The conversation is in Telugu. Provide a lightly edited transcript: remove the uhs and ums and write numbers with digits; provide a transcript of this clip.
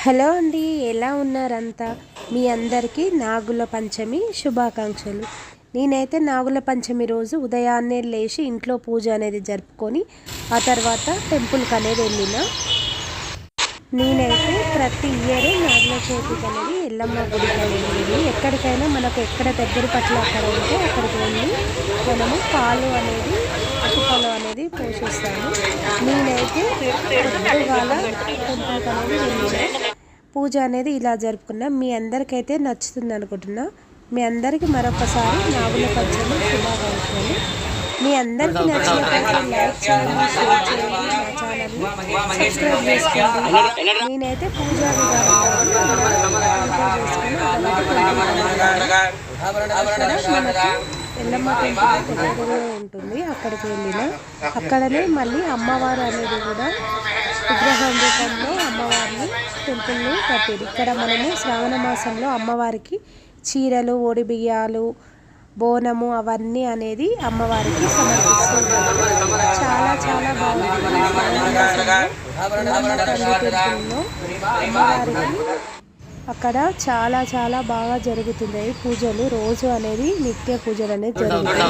హలో అండి, ఎలా ఉన్నారంతా? మీ అందరికీ నాగుల పంచమి శుభాకాంక్షలు. నేనైతే నాగుల పంచమి రోజు ఉదయాన్నే లేచి ఇంట్లో పూజ అనేది జరుపుకొని ఆ తర్వాత టెంపుల్కి అనేది వెళ్ళిన. నేనైతే ప్రతి ఇయర్ నాగుల చవితికి అనేది ఎల్లమ్మ గుడికి అనేది వెళ్ళి ఎక్కడికైనా మనకు ఎక్కడ దగ్గర పట్ల అక్కడ ఉంటే అక్కడికి వెళ్ళి మనము పాలు అనేది పసుపాలు అనేది పోషిస్తాము. నేనైతే పొద్దుగాల టెంపుల్కి అనేది వెళ్ళిన. పూజ అనేది ఇలా జరుపుకున్నా. మీ అందరికైతే నచ్చుతుంది అనుకుంటున్నా. మీ అందరికీ మరొకసారి నాగుల పంచమి శుభాకాంక్షలు. మీ అందరికీ నచ్చినట్లయితే లైక్ చేయండి, షేర్ చేయండి, నా ఛానల్ని సబ్స్క్రైబ్ చేసుకోండి. నేనైతే పూజా ఎల్లమ్మ టెంపుల్ దగ్గరలో ఉంటుంది, అక్కడికి వెళ్ళిన. అక్కడనే మళ్ళీ అమ్మవారు అనేది కూడా విగ్రహం రూపంలో అమ్మవారిని టెంపుల్ని కట్టారు. ఇక్కడ మనము శ్రావణ మాసంలో అమ్మవారికి చీరలు, ఒడి బియ్యాలు, బోనము అవన్నీ అనేది అమ్మవారికి సమర్పిస్తుంటారు. చాలా చాలా బాగుంటుంది. టెంపుల్లో అమ్మవారికి అక్కడ చాలా చాలా బాగా జరుగుతున్నాయి పూజలు. రోజు అనేది నిత్య పూజలు అనేది జరుగుతాయి.